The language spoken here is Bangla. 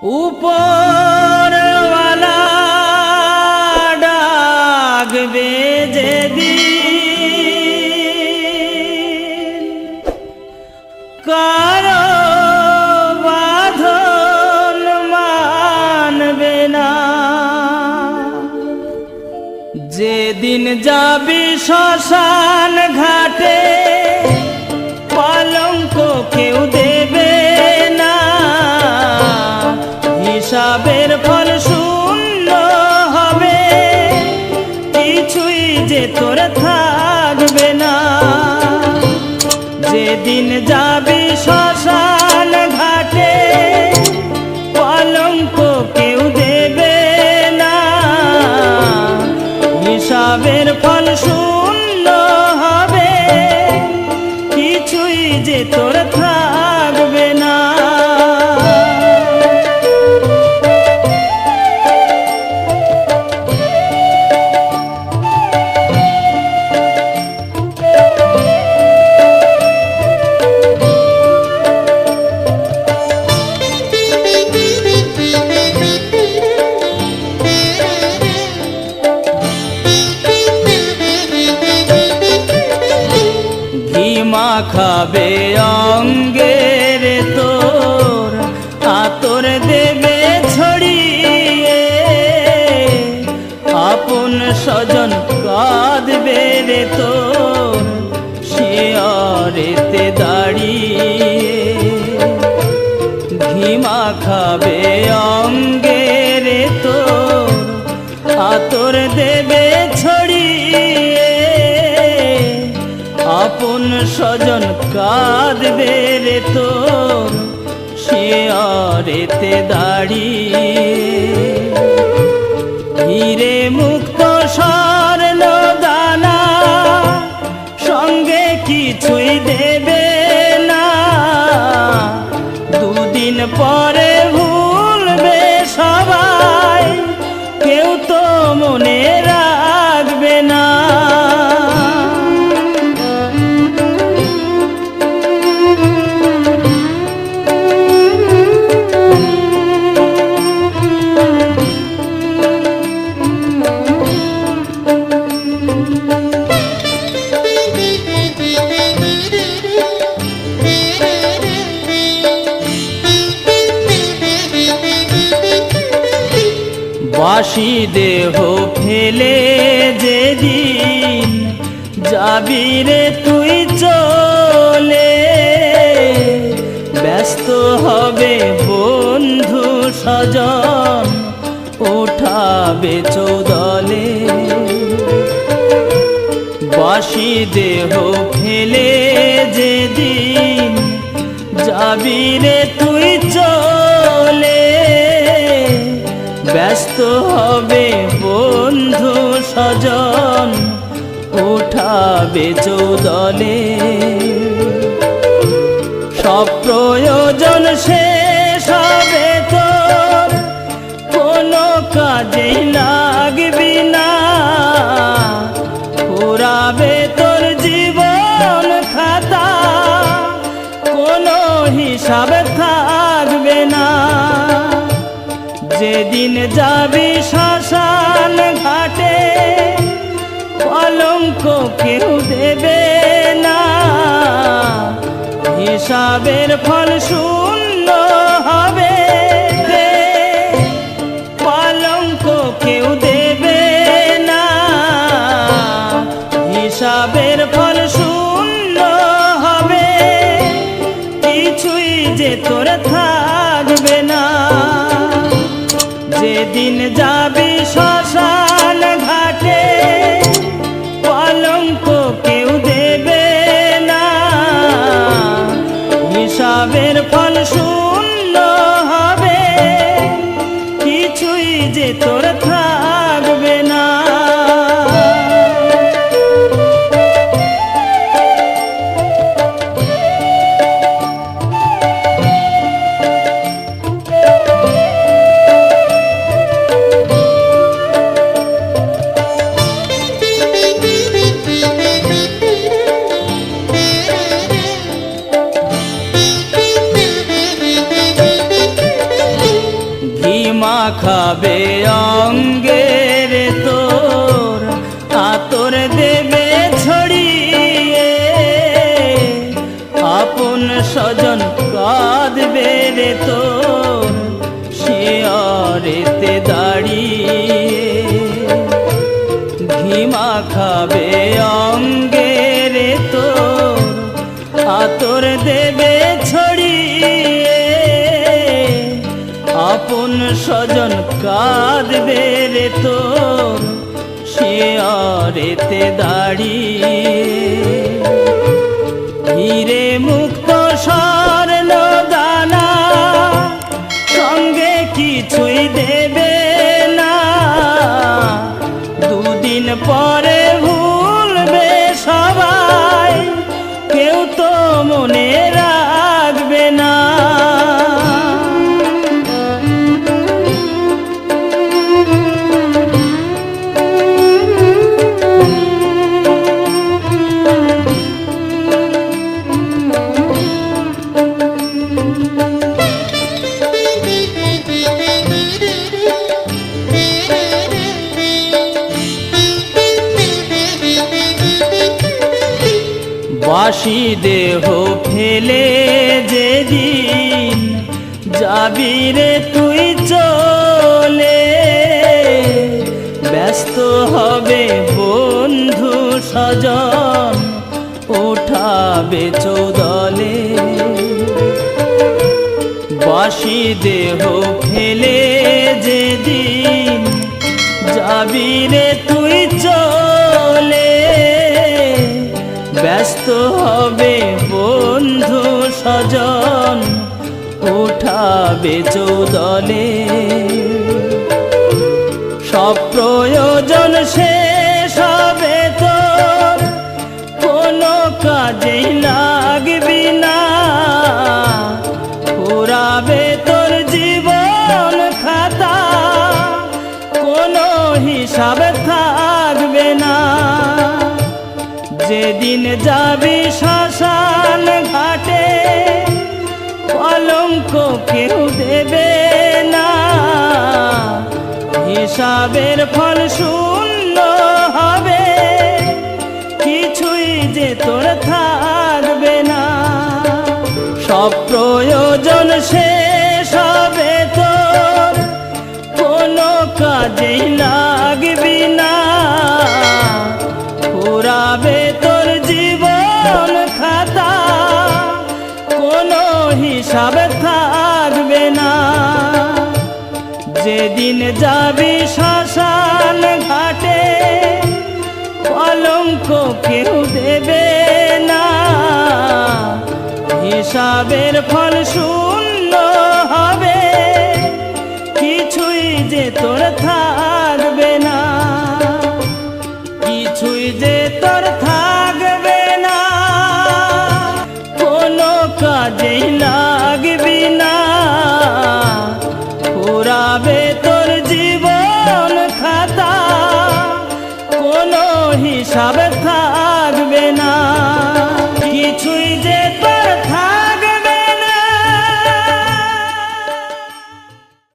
উপরওয়ালা ডাকবে যেদিন কারো বাঁধন মানবে না, যেদিন যাবি শ্মশান ঘাটে কলঙ্ক কেউ দেবে না, হিসাবের ফল শূন্য হবে, কিছুই যে তোর থাকবে না। যেদিন যাবি শ্মশান ঘাটে কলঙ্ক কেউ দেবে না, হিসাবের ফল শূন্য হবে, কিছুই যে তোর থাকবে না। খাবে অঙ্গের তোর আতর দেবে ছড়িয়ে, আপন স্বজন কাঁদবে রে তোর শিয়রেতে দাঁড়িয়ে। ঘিমা খাবে অঙ্গের তোর আতর দেবে ছড়িয়ে, আপন স্বজন কাঁদবে রে তোর শিয়রেতে দাঁড়িয়ে। হীরে মুক্ত স্বর্ণ দানা সঙ্গে কিছুই দেবে না, দুদিন পরে ভুলবে সবাই, কেউ তো মনে রাখবে না। বাসি দেহ ফেলে যেদিন যাবি রে তুই চলে, ব্যস্ত হবে বন্ধু স্বজন ওঠাবে চৌদলে। বাসি দেহ ফেলে যেদিন যাবি রে তুই চলে, ব্যস্ত হবে বন্ধু স্বজন উঠাবে চৌদলে। সব প্রয়োজন শেষ হবে তোর, কোনো কাজেই লাগবি না, পুরাবে তোর জীবন খাতা, কোনো হিসাব থাকবে না। যেদিন যাবি শ্মশান ঘাটে কলঙ্ক কেউ দেবে না, হিসাবের ফল শূন্য হবে, কলঙ্ক কেউ দেবে না, হিসাবের ফল শূন্য হবে, কিছুই যে তোর থাকবে না। যেদিন যাবি শ্মশান ঘাটে কলঙ্ক কেউ দেবে না, হিসাবের ফল শূন্য হবে, কিছুই যে তোর থাকবে না। মাখাবে অঙ্গের তোর, আতর দেবে ছড়িয়ে, আপন স্বজন কাঁদবে রে তোর শিয়রেতে দাঁড়িয়ে। ঘি মাখাবে অঙ্গের তোর, আতর দেবে ছড়িয়ে, আপন স্বজন কাঁদবে রে তোর শিয়রেতে দাঁড়িয়ে। হীরে মুক্ত স্বর্ণ দানা সঙ্গে কিছুই দেবে না, দুদিন পরে ভুলবে সবাই, কেউ তো মনে রাখবে না। বাসি দেহ ফেলে যেদিন যাবি রে তুই চলে, ব্যস্ত হবে বন্ধু স্বজন ওঠাবে চৌদলে। বাসি দেহ ফেলে যেদিন যাবি রে তুই চলে, ব্যস্ত হবে বন্ধু স্বজন উঠাবে চৌদলে। সব প্রয়োজন শেষ হবে তোর, কোনো কাজেই লাগবি না, পুরাবে তোর জীবন খাতা, কোনো হিসাব থাকবে না। যেদিন যাবি শ্মশান ঘাটে, কলঙ্ক কেউ দেবে না, হিসাবের ফল শূন্য হবে, কিছুই যে তোর থাকবে না। সব প্রয়োজন শেষ হবে তোর, কোনো কাজেই লাগবি না, পুরাবে তোর জীবন খাতা, কোনো হিসাব থাকবে না। যেদিন যাবি শ্মশান ঘাটে, কলঙ্ক কেউ দেবে না, হিসাবের ফল শূন্য হবে, কিছুই যে তোর থাকবে না, কিছুই যে তোর থাকবে না, কোনো কাজেই লাগবি না, পুরাবে তোর জীবন খাতা, কোনো হিসাব থাকবে না।